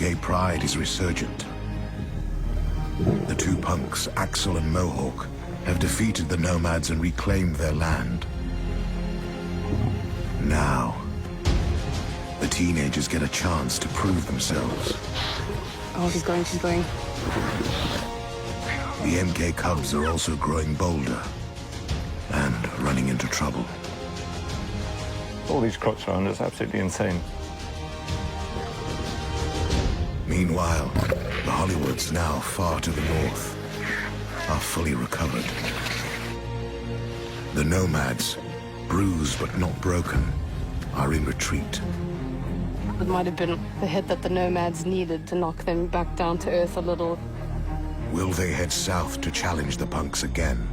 MK pride is resurgent. The two punks, Axel and Mohawk, have defeated the nomads and reclaimed their land. Now, the teenagers get a chance to prove themselves. Oh, he's going, she's going. The MK cubs are also growing bolder and running into trouble. All these crops around us, absolutely insane. Meanwhile, the Hollywoods, now far to the north, are fully recovered. The nomads, bruised but not broken, are in retreat. It might have been the hit that the nomads needed to knock them back down to earth a little. Will they head south to challenge the punks again?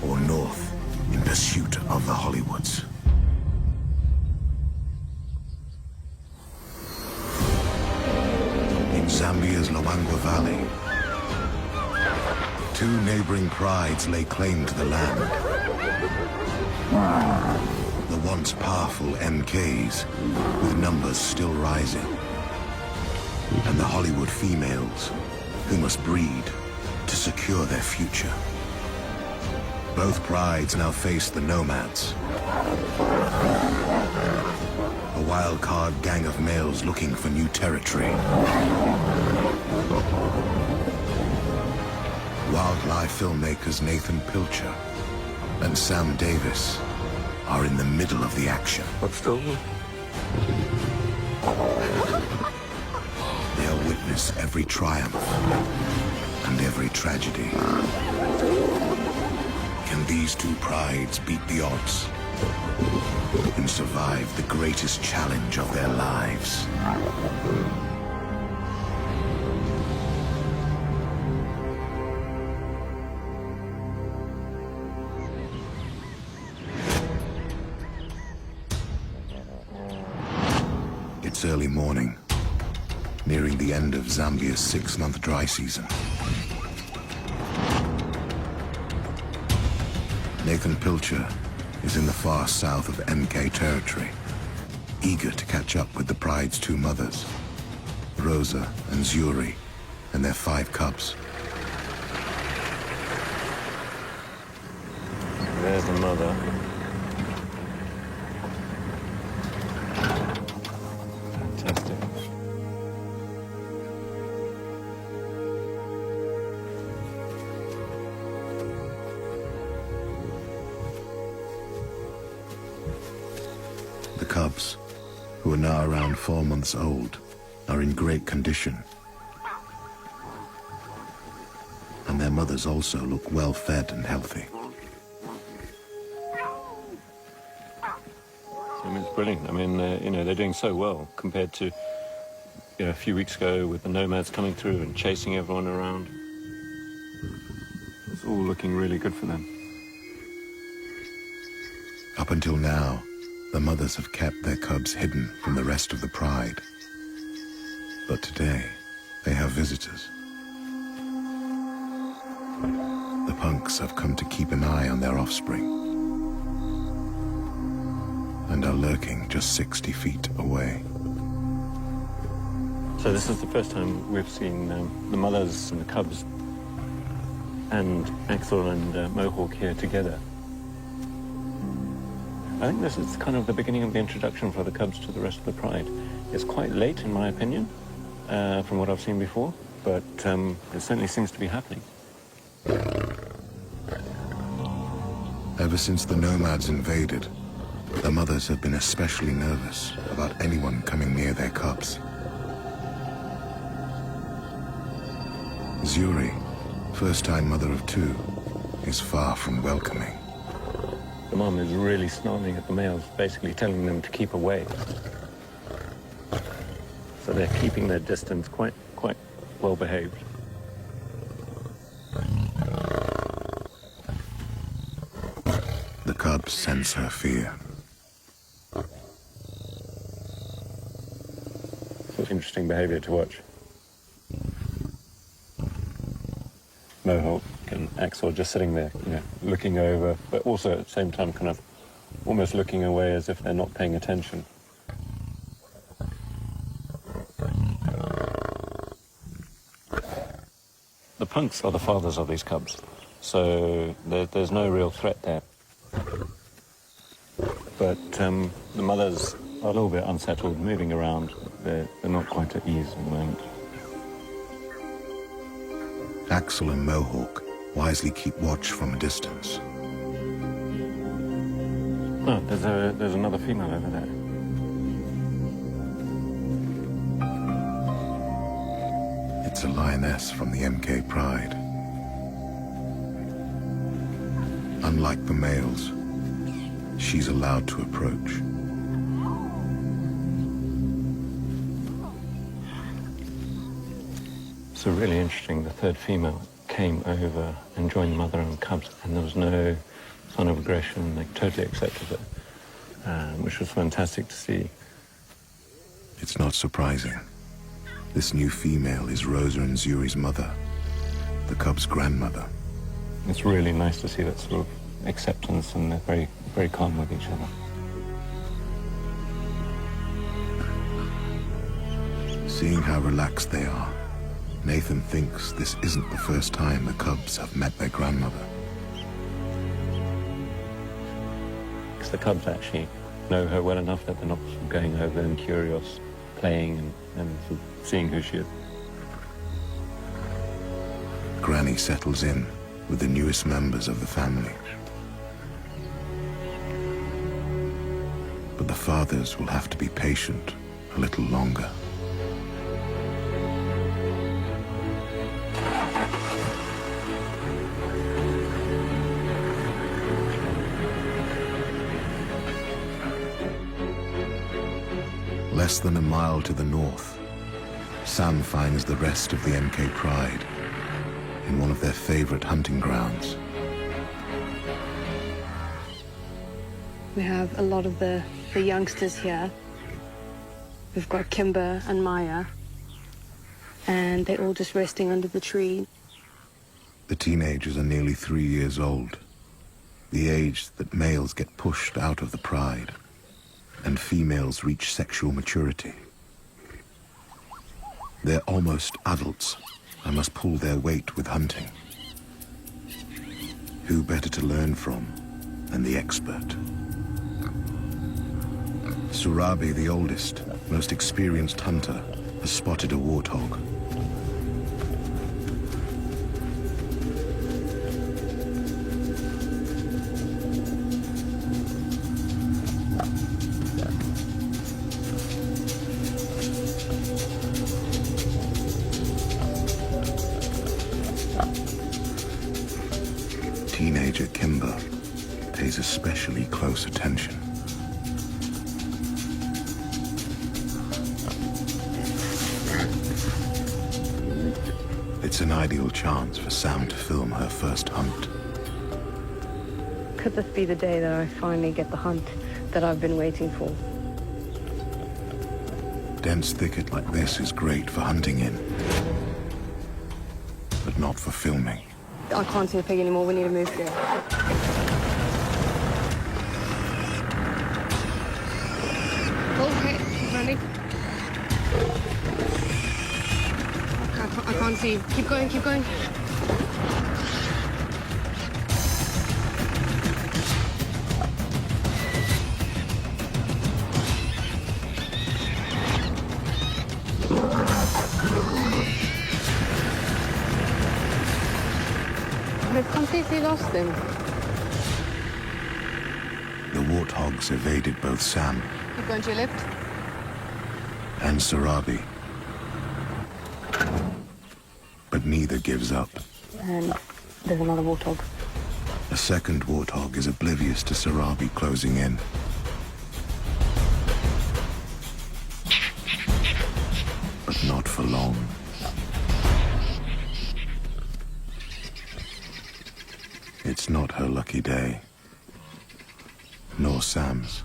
Or north in pursuit of the Hollywoods? In Zambia's Luangwa Valley, two neighboring prides lay claim to the land. The once powerful MKs, with numbers still rising, and the Hollywood females, who must breed to secure their future. Both prides now face the nomads, a wild-card gang of males looking for new territory. Wildlife filmmakers Nathan Pilcher and Sam Davis are in the middle of the action. They'll witness every triumph and every tragedy. Can these two prides beat the odds and survive the greatest challenge of their lives? It's early morning, nearing the end of Zambia's 6-month dry season. Nathan Pilcher is in the far south of MK territory, eager to catch up with the pride's two mothers, Rosa and Zuri, and their 5 cubs. There's the mother. Fantastic. The cubs, who are now around 4 months old, are in great condition. And their mothers also look well fed and healthy. I mean, it's brilliant. I mean, they're doing so well compared to a few weeks ago with the nomads coming through and chasing everyone around. It's all looking really good for them. Up until now, the mothers have kept their cubs hidden from the rest of the pride. But today, they have visitors. The punks have come to keep an eye on their offspring and are lurking just 60 feet away. So this is the first time we've seen the mothers and the cubs and Axel and Mohawk here together. I think this is kind of the beginning of the introduction for the cubs to the rest of the pride. It's quite late, in my opinion, from what I've seen before, but it certainly seems to be happening. Ever since the nomads invaded, the mothers have been especially nervous about anyone coming near their cubs. Zuri, first-time mother of 2, is far from welcoming. The mom is really snarling at the males, basically telling them to keep away. So they're keeping their distance quite well behaved. The cubs sense her fear. It's interesting behavior to watch. Mohawk and Axel just sitting there, looking over, but also at the same time kind of almost looking away as if they're not paying attention. The punks are the fathers of these cubs, so there's no real threat there. But the mothers are a little bit unsettled, moving around. They're not quite at ease at the moment. Axel and Mohawk wisely keep watch from a distance. Oh, there's another female over there. It's a lioness from the MK Pride. Unlike the males, she's allowed to approach. So really interesting, the third female came over and joined the mother and cubs, and there was no sign of aggression. They totally accepted it, which was fantastic to see. It's not surprising. This new female is Rosa and Zuri's mother, the cub's grandmother. It's really nice to see that sort of acceptance, and they're very, very calm with each other. Seeing how relaxed they are, Nathan thinks this isn't the first time the cubs have met their grandmother. Because the cubs actually know her well enough that they're not going over and curious, playing and sort of seeing who she is. Granny settles in with the newest members of the family. But the fathers will have to be patient a little longer. Less than a mile to the north, Sam finds the rest of the MK Pride in one of their favorite hunting grounds. We have a lot of the youngsters here. We've got Kimber and Maya, and they're all just resting under the tree. The teenagers are nearly 3 years old, the age that males get pushed out of the pride and females reach sexual maturity. They're almost adults and must pull their weight with hunting. Who better to learn from than the expert? Surabi, the oldest, most experienced hunter, has spotted a warthog. Teenager Kimber pays especially close attention. It's an ideal chance for Sam to film her first hunt. Could this be the day that I finally get the hunt that I've been waiting for? Dense thicket like this is great for hunting in, but not for filming. I can't see the pig anymore. We need to move here. Okay, running. I can't see. Keep going, keep going. We've completely lost them. The warthogs evaded both Sam Keep going to your left. and Sarabi. But neither gives up. And there's another warthog. A second warthog is oblivious to Sarabi closing in. But not for long. It's not her lucky day, nor Sam's.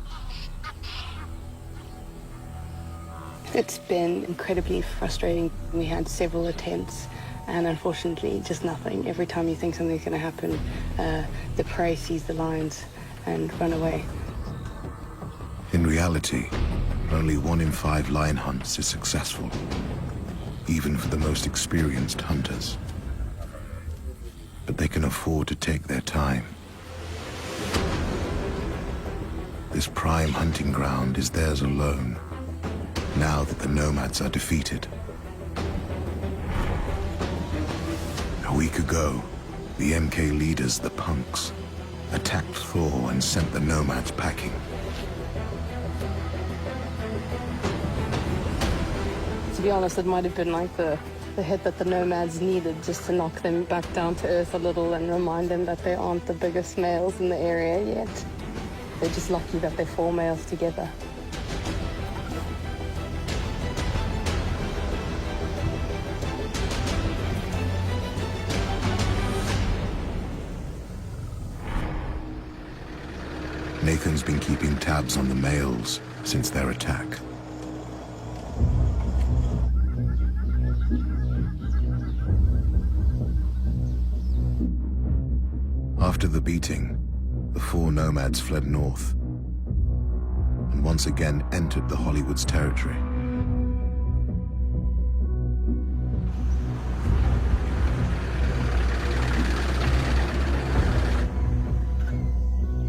It's been incredibly frustrating. We had several attempts, and unfortunately, just nothing. Every time you think something's going to happen, the prey sees the lions and run away. In reality, only 1 in 5 lion hunts is successful, even for the most experienced hunters. afford to take their time. This prime hunting ground is theirs alone, now that the nomads are defeated. A week ago, the MK leaders, the punks, attacked Thor and sent the nomads packing. To be honest, it might have been like the hit that the nomads needed just to knock them back down to earth a little and remind them that they aren't the biggest males in the area yet. They're just lucky that they're 4 males together. Nathan's been keeping tabs on the males since their attack. After the beating, the 4 nomads fled north and once again entered the Hollywood's territory.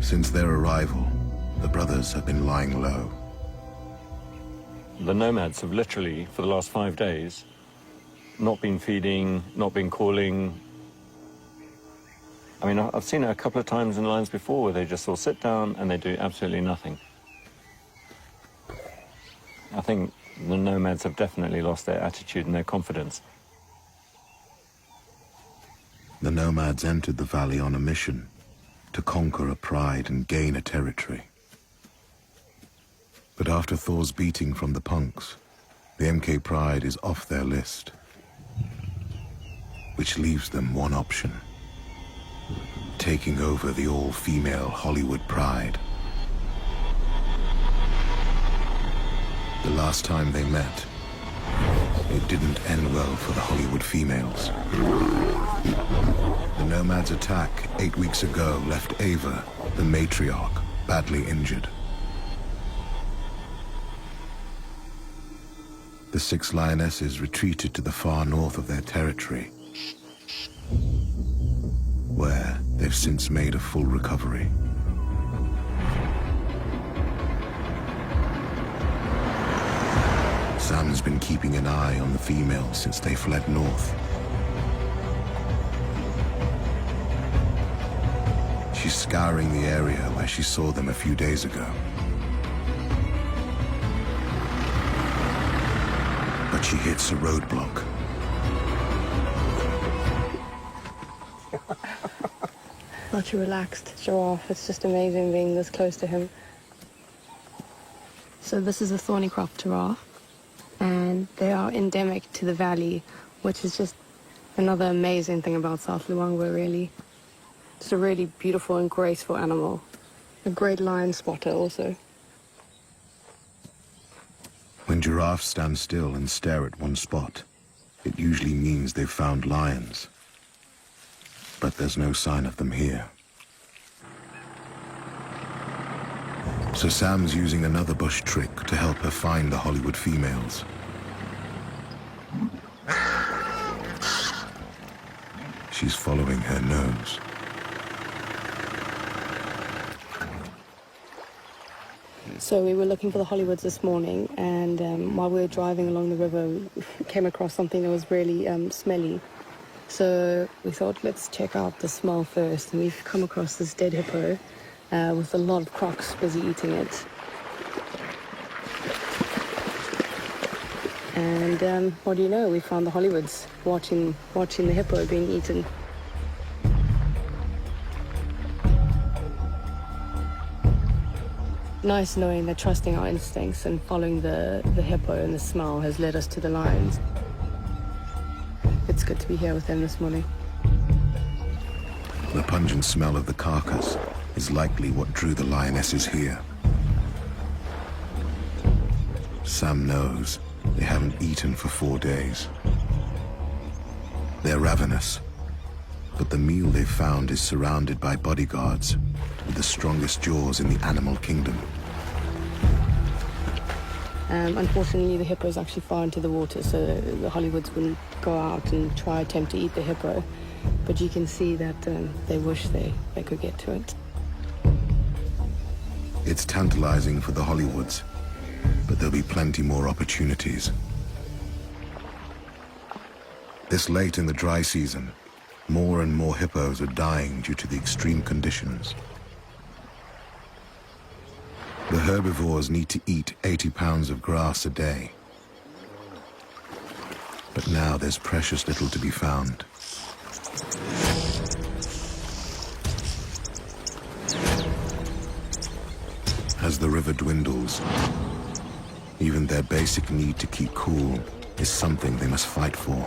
Since their arrival, the brothers have been lying low. The nomads have literally, for the last 5 days, not been feeding, not been calling. I mean, I've seen it a couple of times in lines before where they just all sit down and they do absolutely nothing. I think the nomads have definitely lost their attitude and their confidence. The nomads entered the valley on a mission to conquer a pride and gain a territory. But after Thor's beating from the punks, the MK Pride is off their list, which leaves them one option: taking over the all-female Hollywood Pride. The last time they met, it didn't end well for the Hollywood females. The nomads' attack 8 weeks ago left Ava, the matriarch, badly injured. The 6 lionesses retreated to the far north of their territory, where they've since made a full recovery. Sam's been keeping an eye on the females since they fled north. She's scouring the area where she saw them a few days ago. But she hits a roadblock. Such a relaxed giraffe. It's just amazing being this close to him. So this is a thorny crop giraffe, and they are endemic to the valley, which is just another amazing thing about South Luangwa, really. It's a really beautiful and graceful animal. A great lion spotter also. When giraffes stand still and stare at one spot, it usually means they've found lions. But there's no sign of them here. So Sam's using another bush trick to help her find the Hollywood females. She's following her nose. So we were looking for the Hollywoods this morning, and while we were driving along the river, we came across something that was really smelly. So we thought, let's check out the smell first, and we've come across this dead hippo with a lot of crocs busy eating it. And what do you know, we found the Hollywoods watching the hippo being eaten. Nice knowing that trusting our instincts and following the hippo and the smell has led us to the lions. It's good to be here with them this morning. The pungent smell of the carcass is likely what drew the lionesses here. Sam knows they haven't eaten for 4 days. They're ravenous, but the meal they've found is surrounded by bodyguards with the strongest jaws in the animal kingdom. Unfortunately, the hippo's actually far into the water, so the Hollywoods wouldn't go out and try attempt to eat the hippo. but you can see that they wish they could get to it. It's tantalizing for the Hollywoods, but there'll be plenty more opportunities. This late in the dry season, more and more hippos are dying due to the extreme conditions. The herbivores need to eat 80 pounds of grass a day. But now there's precious little to be found. As the river dwindles, even their basic need to keep cool is something they must fight for.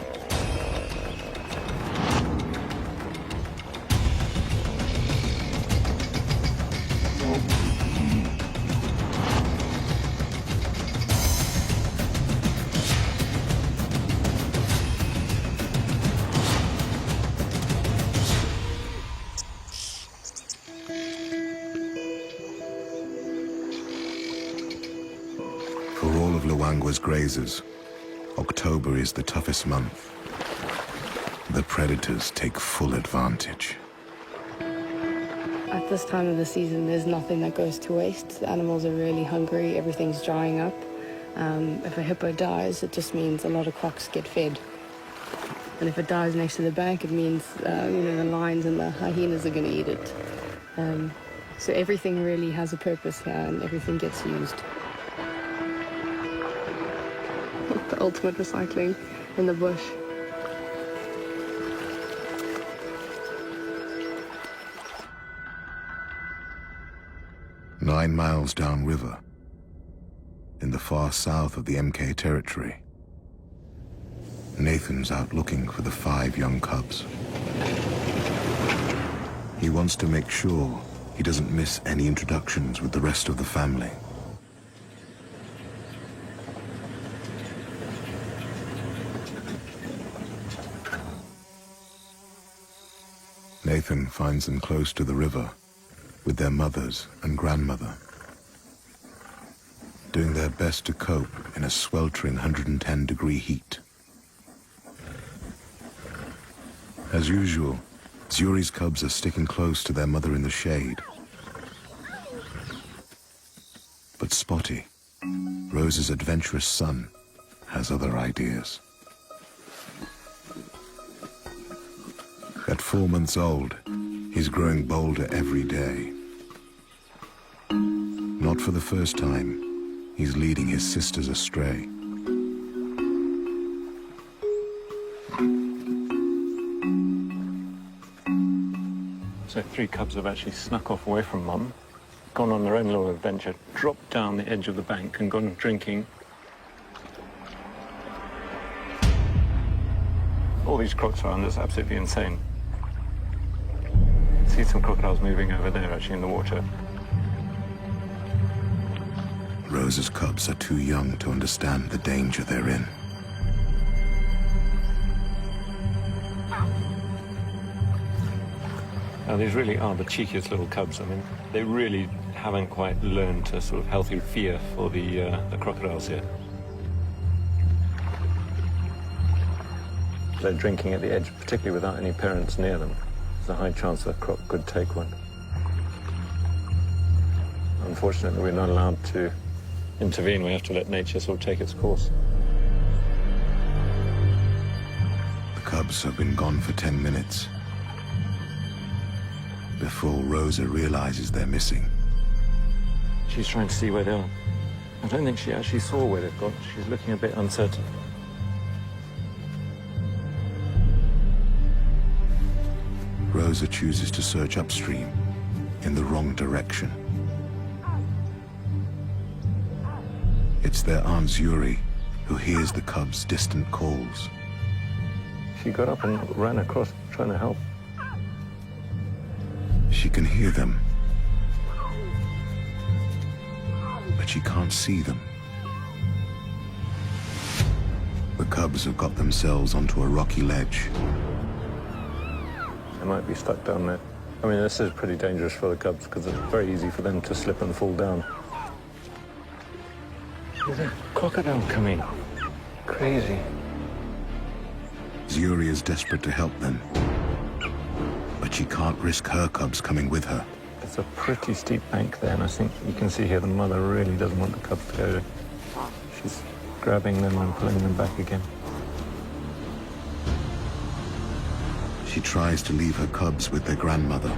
For all of Luangwa's grazers, October is the toughest month. The predators take full advantage. At this time of the season, there's nothing that goes to waste. The animals are really hungry, everything's drying up. If a hippo dies, it just means a lot of crocs get fed. And if it dies next to the bank, it means the lions and the hyenas are going to eat it. So everything really has a purpose here, and everything gets used. The ultimate recycling in the bush. "9 miles downriver, in the far south of the MK territory, Nathan's out looking for the 5 young cubs. He wants to make sure he doesn't miss any introductions with the rest of the family. Nathan finds them close to the river with their mothers and grandmother, doing their best to cope in a sweltering 110-degree heat. As usual, Zuri's cubs are sticking close to their mother in the shade. But Spotty, Rose's adventurous son, has other ideas. At 4 months old, he's growing bolder every day. Not for the first time, he's leading his sisters astray. So 3 cubs have actually snuck off away from Mum, gone on their own little adventure, dropped down the edge of the bank and gone drinking. All these crocs around, it's absolutely insane. See some crocodiles moving over there actually in the water. Rose's cubs are too young to understand the danger they're in. Now, these really are the cheekiest little cubs. I mean, they really haven't quite learned a sort of healthy fear for the crocodiles yet. They're drinking at the edge, particularly without any parents near them. There's a high chance a croc could take one. Unfortunately, we're not allowed to intervene. We have to let nature sort of take its course. The cubs have been gone for 10 minutes before Rosa realizes they're missing. She's trying to see where they are. I don't think she actually saw where they've gone. She's looking a bit uncertain. Rosa chooses to search upstream in the wrong direction. It's their Aunt Zuri who hears the cubs' distant calls. She got up and ran across, trying to help. She can hear them, but she can't see them. The cubs have got themselves onto a rocky ledge. They might be stuck down there. I mean, this is pretty dangerous for the cubs because it's very easy for them to slip and fall down. There's a crocodile coming. Crazy. Zuri is desperate to help them, she can't risk her cubs coming with her. It's a pretty steep bank there, and I think you can see here the mother really doesn't want the cubs to go. She's grabbing them and pulling them back again. She tries to leave her cubs with their grandmother.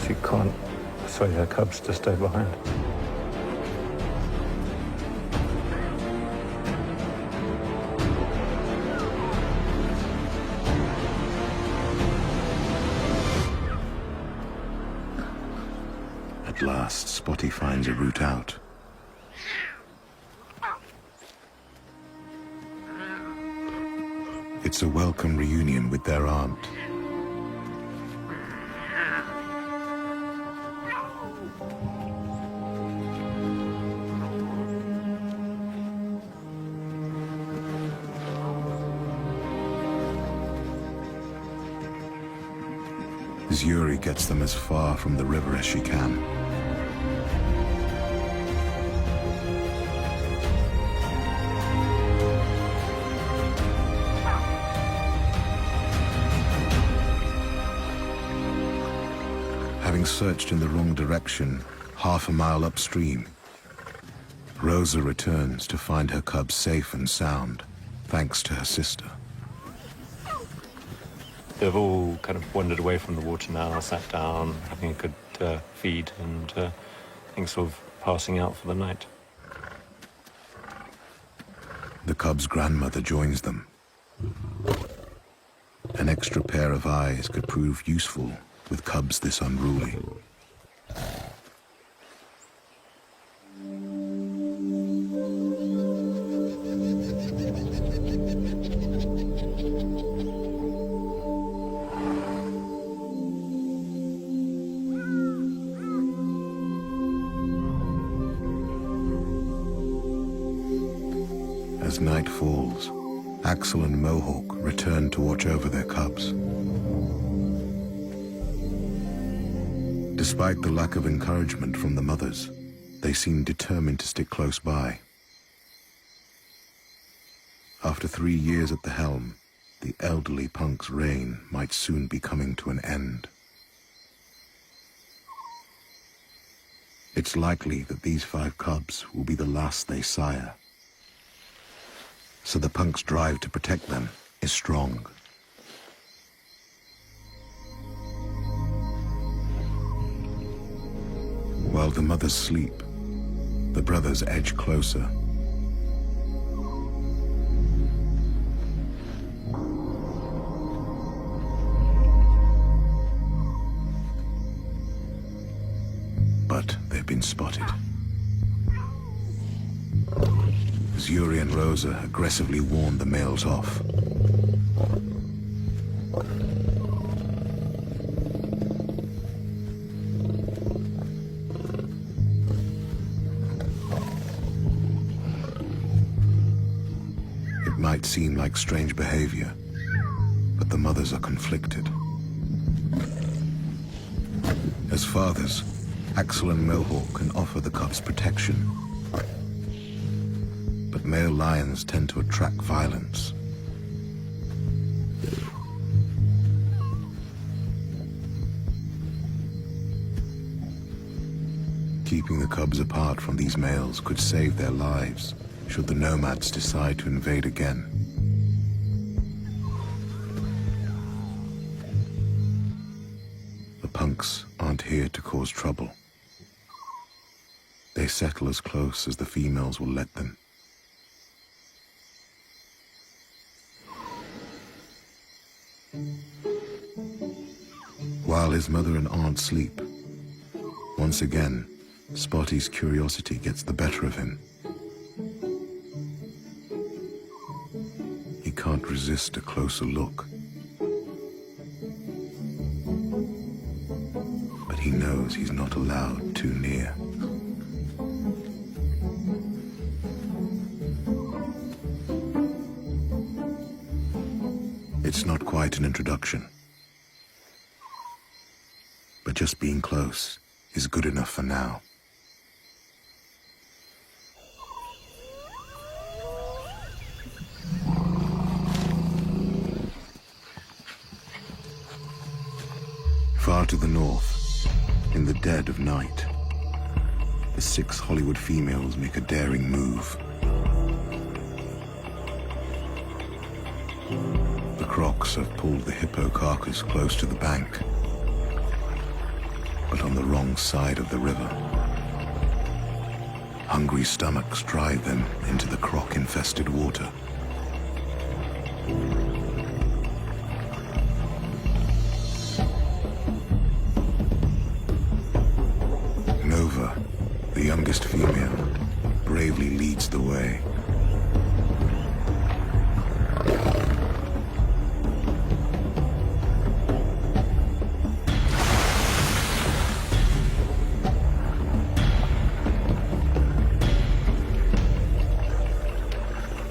She can't persuade her cubs to stay behind. At last, Spotty finds a route out. It's a welcome reunion with their aunt. Yuri gets them as far from the river as she can. Having searched in the wrong direction, half a mile upstream, Rosa returns to find her cubs safe and sound, thanks to her sister. They've all kind of wandered away from the water now, sat down, having a good feed, and I think sort of passing out for the night. The cub's grandmother joins them. An extra pair of eyes could prove useful with cubs this unruly. As night falls, Axel and Mohawk return to watch over their cubs. Despite the lack of encouragement from the mothers, they seem determined to stick close by. After 3 years at the helm, the elderly punk's reign might soon be coming to an end. It's likely that these 5 cubs will be the last they sire. So the punk's drive to protect them is strong. While the mothers sleep, the brothers edge closer. But they've been spotted. Yuri and Rosa aggressively warn the males off. It might seem like strange behavior, but the mothers are conflicted. As fathers, Axel and Mohawk can offer the cubs protection. But male lions tend to attract violence. Keeping the cubs apart from these males could save their lives should the nomads decide to invade again. The punks aren't here to cause trouble. They settle as close as the females will let them. While his mother and aunt sleep, once again, Spotty's curiosity gets the better of him. He can't resist a closer look. But he knows he's not allowed too near. It's not quite an introduction. But just being close is good enough for now. Far to the north, in the dead of night, the 6 Hollywood females make a daring move. The crocs have pulled the hippo carcass close to the bank, but on the wrong side of the river. Hungry stomachs drive them into the croc-infested water. Nova, the youngest female, bravely leads the way.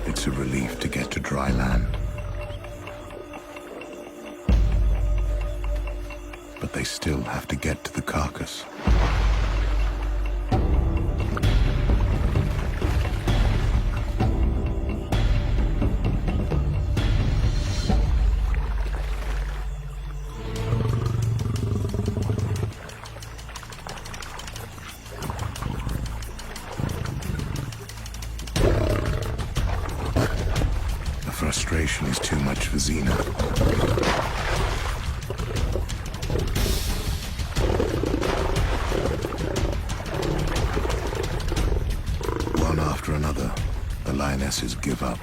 It's a relief to get to dry land. But they still have to get to the carcass. Frustration is too much for Xena. One after another, the lionesses give up.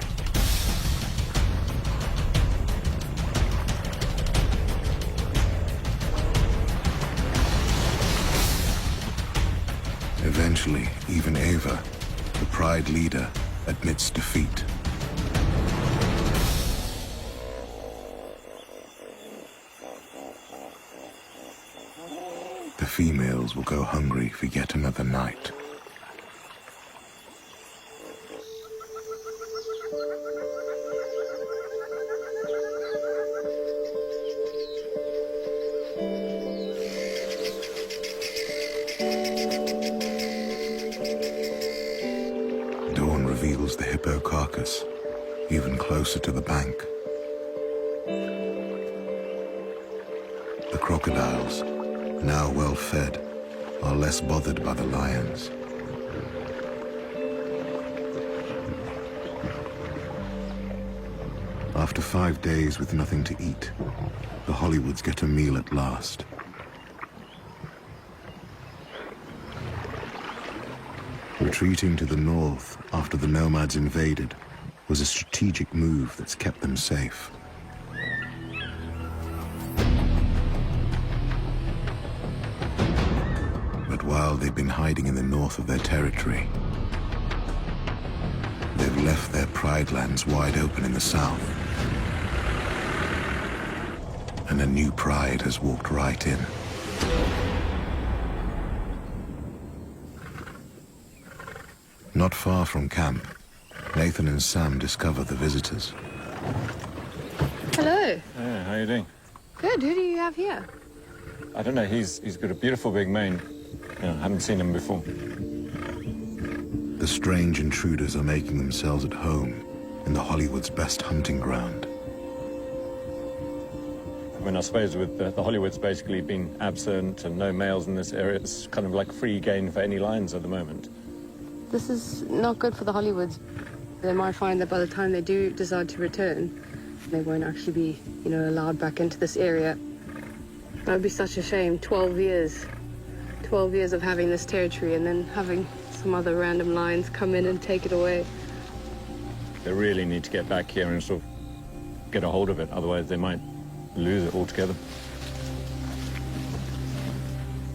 Eventually, even Ava, the pride leader, admits defeat. The females will go hungry for yet another night. Dawn reveals the hippo carcass, even closer to the bank. The crocodiles, now well fed, are less bothered by the lions. After 5 days with nothing to eat, the Hollywoods get a meal at last. Retreating to the north after the nomads invaded was a strategic move that's kept them safe. But while they've been hiding in the north of their territory, they've left their pride lands wide open in the south. And a new pride has walked right in. Not far from camp, Nathan and Sam discover the visitors. Hello. Hey, how you doing? Good. Who do you have here? I don't know, he's got a beautiful big mane. I haven't seen him before. The strange intruders are making themselves at home in the Hollywood's best hunting ground. I mean, I suppose with the Hollywoods basically being absent and no males in this area, it's kind of like free game for any lions at the moment. This is not good for the Hollywoods. They might find that by the time they do decide to return, they won't actually be, allowed back into this area. That would be such a shame. 12 years. 12 years of having this territory and then having some other random lions come in and take it away. They really need to get back here and sort of get a hold of it, otherwise they might lose it altogether.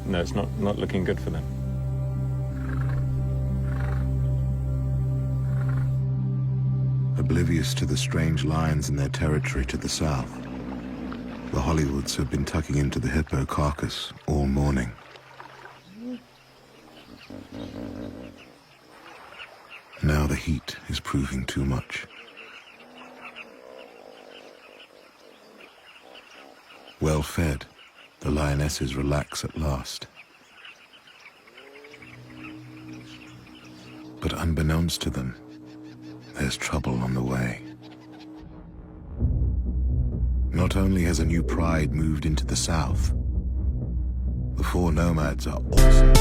No, it's not looking good for them. Oblivious to the strange lions in their territory to the south, the Hollywoods have been tucking into the hippo carcass all morning. Now the heat is proving too much. Well fed, the lionesses relax at last. But unbeknownst to them, there's trouble on the way. Not only has a new pride moved into the south, 4 nomads are also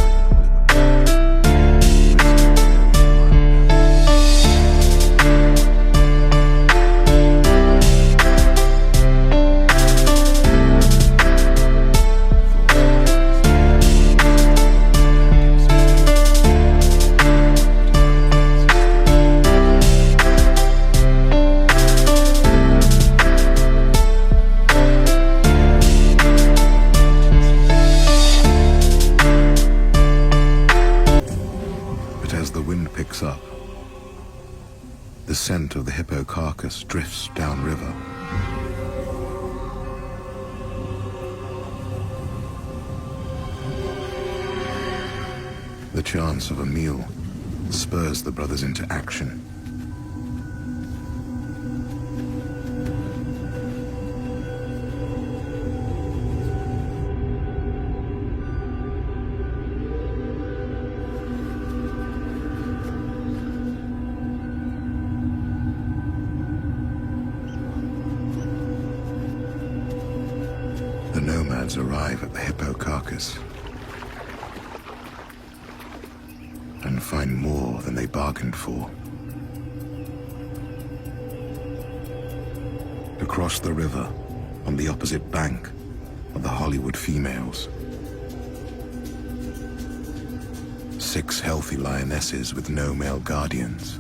up. The scent of the hippo carcass drifts downriver. The chance of a meal spurs the brothers into action. The nomads arrive at the hippo carcass and find more than they bargained for. Across the river, on the opposite bank, are the Hollywood females. 6 healthy lionesses with no male guardians.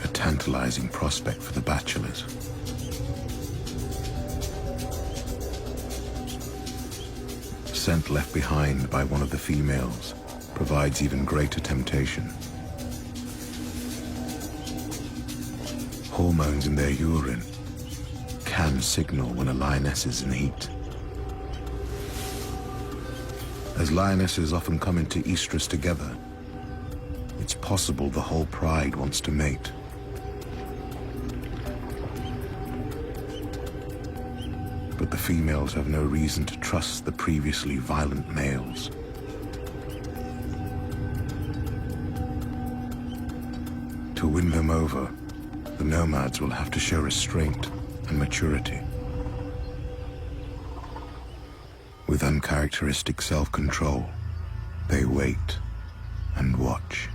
A tantalizing prospect for the bachelors. Scent left behind by one of the females provides even greater temptation. Hormones in their urine can signal when a lioness is in heat. As lionesses often come into estrus together, it's possible the whole pride wants to mate. But the females have no reason to trust the previously violent males. To win them over, the nomads will have to show restraint and maturity. With uncharacteristic self-control, they wait and watch.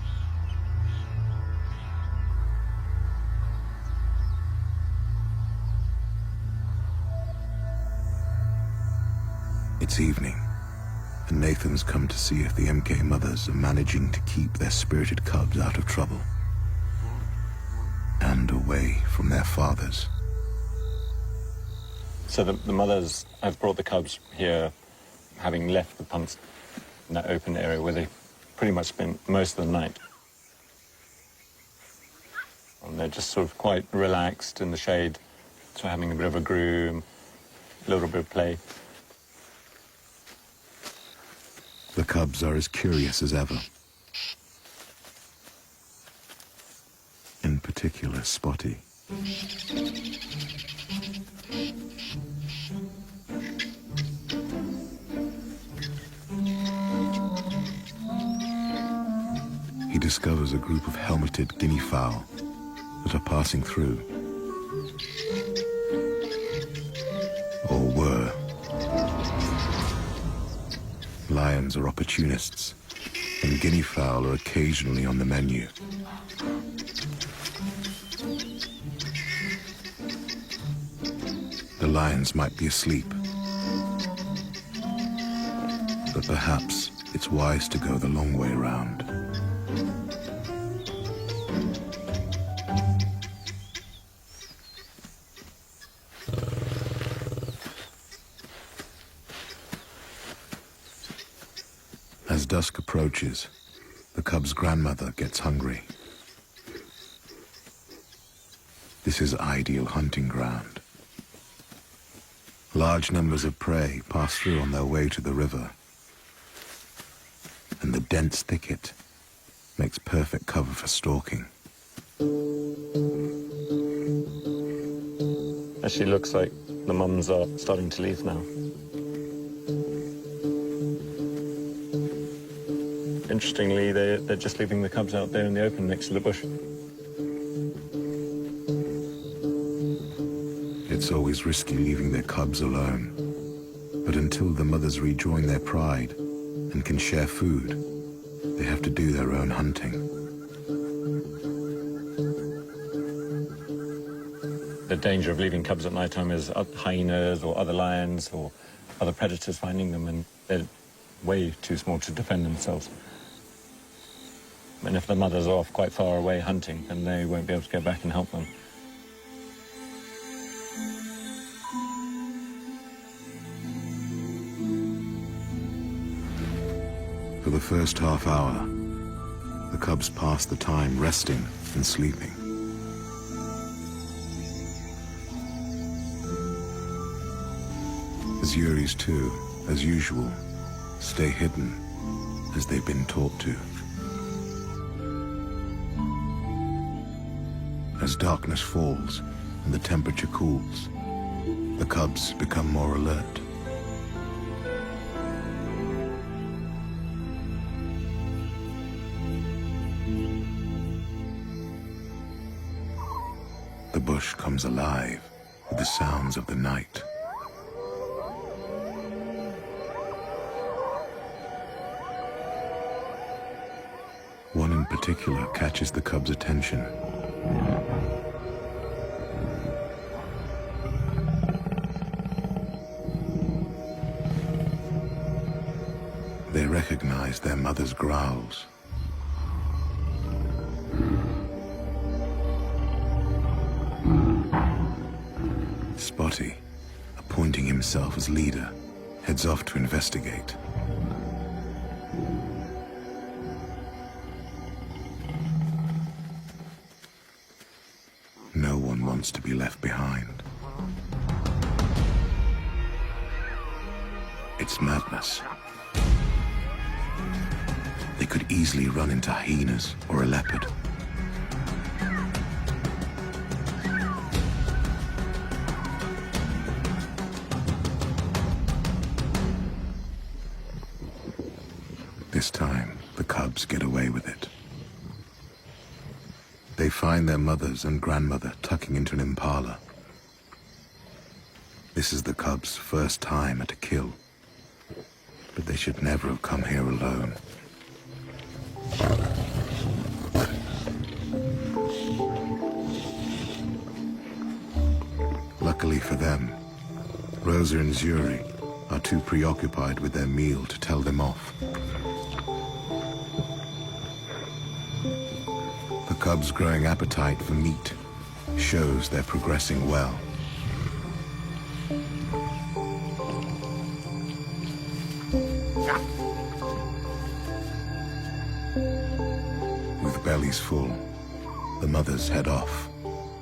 It's evening, and Nathan's come to see if the MK mothers are managing to keep their spirited cubs out of trouble and away from their fathers. So the mothers have brought the cubs here, having left the punks in that open area where they pretty much spent most of the night. And they're just sort of quite relaxed in the shade, so having a bit of a groom, a little bit of play. The cubs are as curious as ever. In particular, Spotty. He discovers a group of helmeted guinea fowl that are passing through. Or were. Lions are opportunists, and guinea fowl are occasionally on the menu. The lions might be asleep, but perhaps it's wise to go the long way round. As dusk approaches, the cub's grandmother gets hungry. This is ideal hunting ground. Large numbers of prey pass through on their way to the river, and the dense thicket makes perfect cover for stalking. Actually looks like the mums are starting to leave now. Interestingly, they're just leaving the cubs out there in the open next to the bush. It's always risky leaving their cubs alone, But until the mothers rejoin their pride and can share food, they have to do their own hunting. The danger of leaving cubs at night time is hyenas or other lions or other predators finding them, and they're way too small to defend themselves. And if the mothers are off quite far away hunting, then they won't be able to go back and help them. For the first half hour, the cubs pass the time resting and sleeping. The Zuris too, as usual, stay hidden as they've been taught to. As darkness falls and the temperature cools, the cubs become more alert. The bush comes alive with the sounds of the night. One in particular catches the cubs' attention. They recognize their mother's growls. Spotty, appointing himself as leader, heads off to investigate. No one wants to be left behind. It's madness. They could easily run into hyenas or a leopard. This time, the cubs get away with it. They find their mothers and grandmother tucking into an impala. This is the cubs' first time at a kill, but they should never have come here alone. Luckily for them, Rosa and Zuri are too preoccupied with their meal to tell them off. The cubs' growing appetite for meat shows they're progressing well. With bellies full, the mothers head off,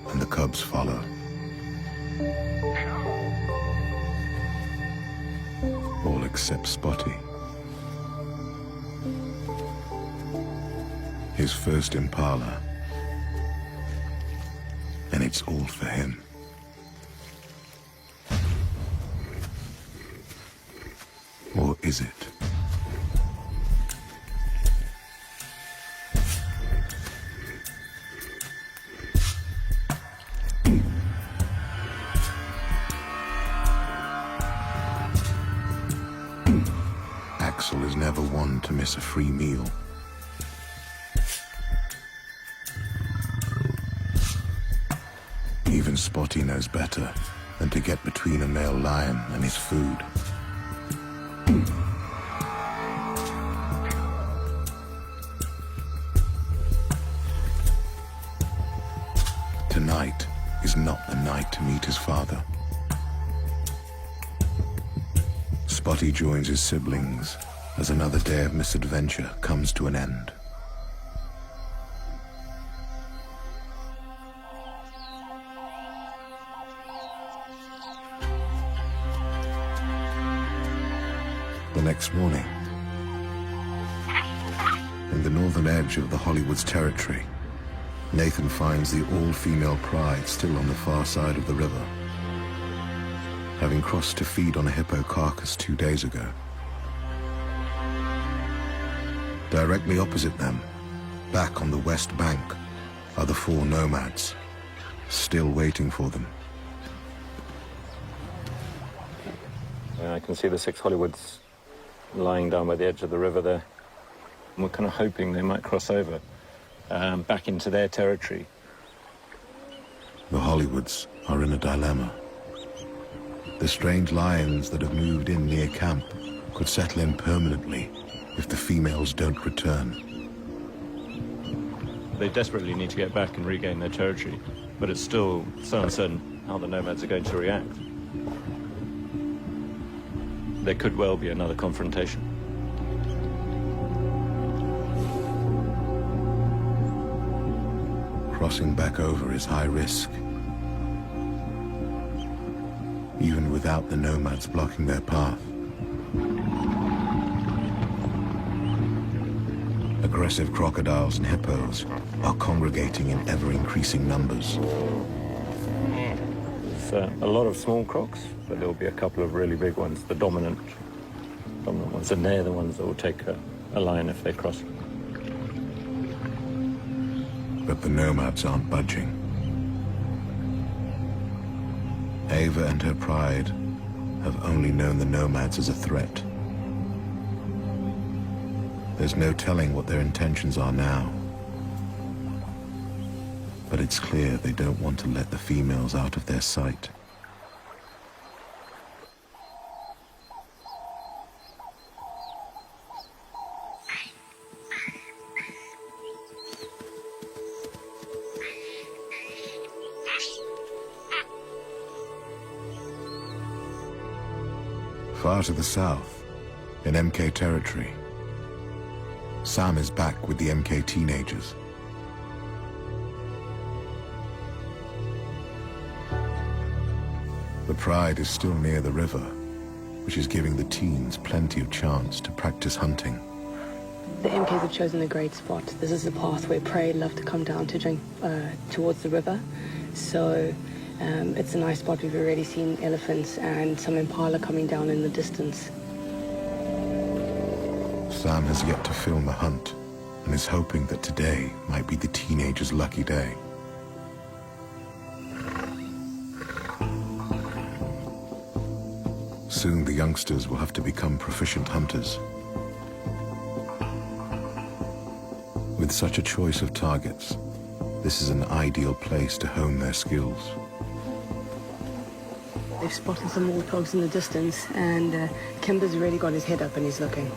and the cubs follow. All except Spotty. His first impala, and it's all for him. Or is it? Axel is never one to miss a free meal. Even Spotty knows better than to get between a male lion and his food. Tonight is not the night to meet his father. Spotty joins his siblings as another day of misadventure comes to an end. The next morning, in the northern edge of the Hollywood's territory, Nathan finds the all-female pride still on the far side of the river, having crossed to feed on a hippo carcass 2 days ago. Directly opposite them, back on the west bank, are the 4 nomads, still waiting for them. I can see the 6 Hollywoods lying down by the edge of the river there. And we're kind of hoping they might cross over back into their territory. The Hollywoods are in a dilemma. The strange lions that have moved in near camp could settle in permanently if the females don't return. They desperately need to get back and regain their territory, but it's still so uncertain how the nomads are going to react. There could well be another confrontation. Crossing back over is high risk, even without the nomads blocking their path. Aggressive crocodiles and hippos are congregating in ever-increasing numbers. There's a lot of small crocs, but there'll be a couple of really big ones, the dominant ones, and they're the ones that will take a lion if they cross. But the nomads aren't budging. Ava and her pride have only known the nomads as a threat. There's no telling what their intentions are now. But it's clear they don't want to let the females out of their sight. Far to the south, in MK territory, Sam is back with the MK teenagers. The Pride is still near the river, which is giving the teens plenty of chance to practice hunting. The MKs have chosen a great spot. This is a path where prey love to come down to drink towards the river. So it's a nice spot. We've already seen elephants and some impala coming down in the distance. Sam has yet to film the hunt and is hoping that today might be the teenagers' lucky day. Soon the youngsters will have to become proficient hunters. With such a choice of targets, this is an ideal place to hone their skills. They've spotted some warthogs in the distance, and Kimber's already got his head up and he's looking.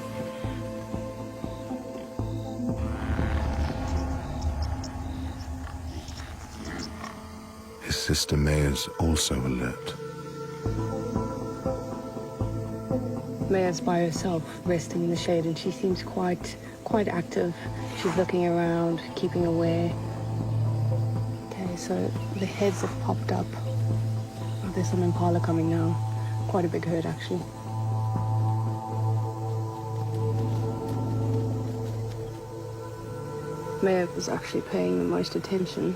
His sister Maya's also alert. Maya's by herself, resting in the shade, and she seems quite active. She's looking around, keeping aware. Okay, so the heads have popped up. Oh, there's some impala coming now. Quite a big herd, actually. Maya was actually paying the most attention.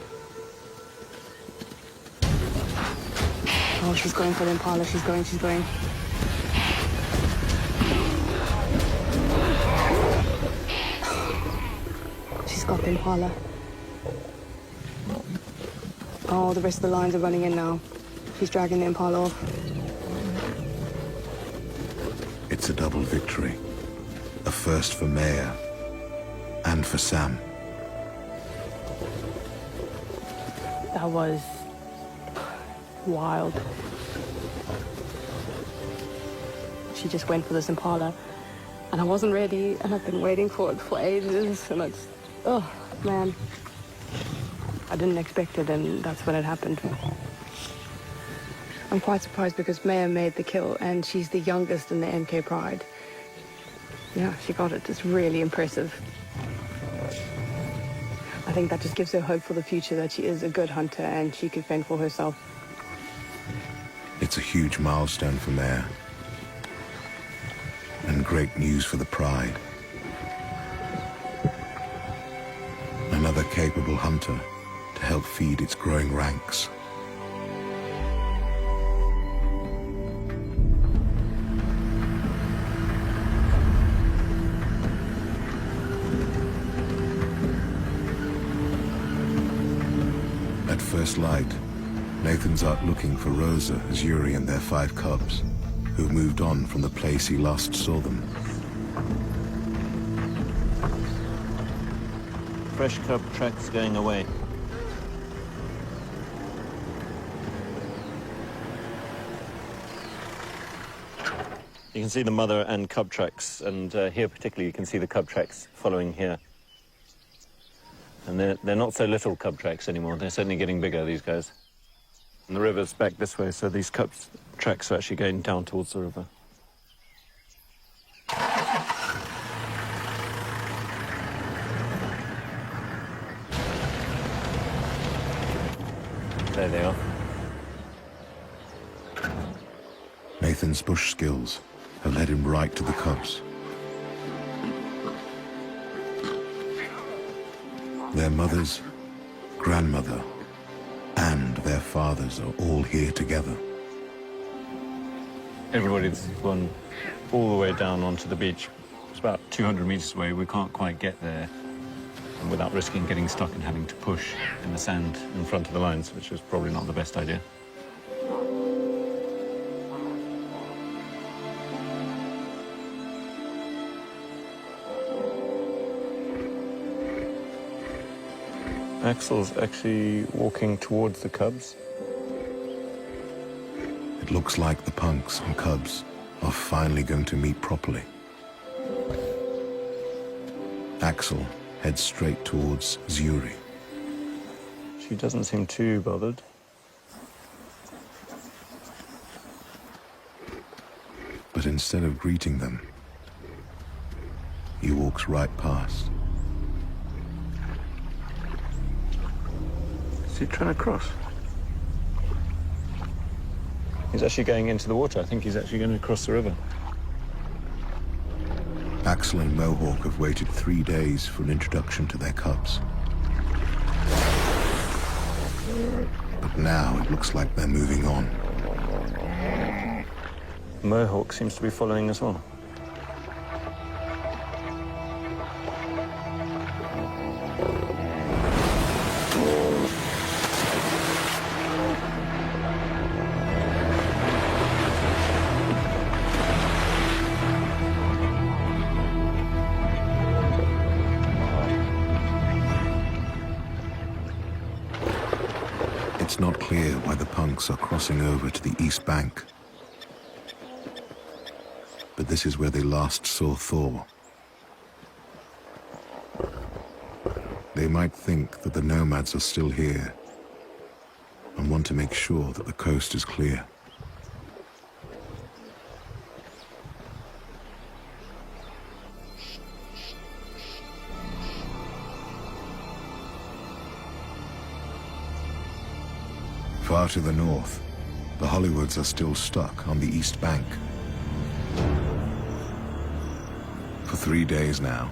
Oh, she's going for the impala. She's going. She's got the impala. Oh, the rest of the lions are running in now. She's dragging the impala off. It's a double victory. A first for Maya and for Sam. That was wild. She just went for this impala, and I wasn't ready, and I've been waiting for it for ages, and it's, oh man, I didn't expect it, and that's when it happened. I'm quite surprised because Maya made the kill, and she's the youngest in the MK Pride. Yeah, she got it. It's really impressive. I think that just gives her hope for the future, that she is a good hunter and she can fend for herself. It's a huge milestone for Maya. And great news for the Pride. Another capable hunter to help feed its growing ranks. At first light, Nathan's out looking for Rosa, Yuri, and their 5 cubs, who've moved on from the place he last saw them. Fresh cub tracks going away. You can see the mother and cub tracks, and here particularly you can see the cub tracks following here. And they're not so little cub tracks anymore. They're certainly getting bigger, these guys. And the river's back this way, so these cub tracks are actually going down towards the river. There they are. Nathan's bush skills have led him right to the cubs. Their mothers, grandmother, and their fathers are all here together. Everybody's gone all the way down onto the beach. It's about 200 meters away. We can't quite get there without risking getting stuck and having to push in the sand in front of the lines, which is probably not the best idea. Axel's actually walking towards the cubs. It looks like the punks and cubs are finally going to meet properly. Axel heads straight towards Zuri. She doesn't seem too bothered. But instead of greeting them, he walks right past. Is he trying to cross? He's actually going into the water. I think he's actually going to cross the river. Axel and Mohawk have waited 3 days for an introduction to their cubs. But now it looks like they're moving on. Mohawk seems to be following as well. It's not clear why the punks are crossing over to the east bank. But this is where they last saw Thor. They might think that the nomads are still here and want to make sure that the coast is clear. Far to the north, the Hollywoods are still stuck on the east bank. For 3 days now,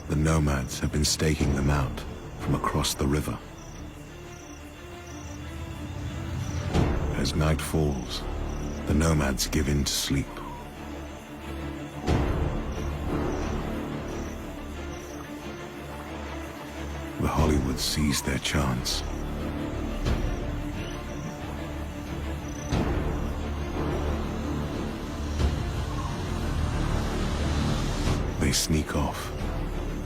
the nomads have been staking them out from across the river. As night falls, the nomads give in to sleep. The Hollywoods seize their chance. They sneak off,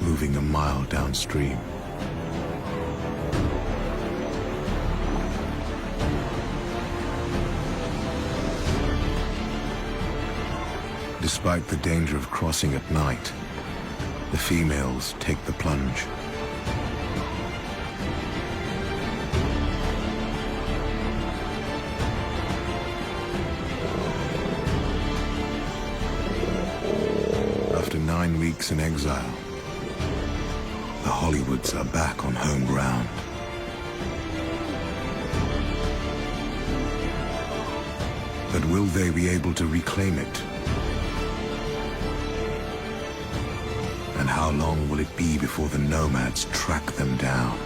moving a mile downstream. Despite the danger of crossing at night, the females take the plunge. After 9 weeks in exile, the Hollywoods are back on home ground. But will they be able to reclaim it? And how long will it be before the nomads track them down?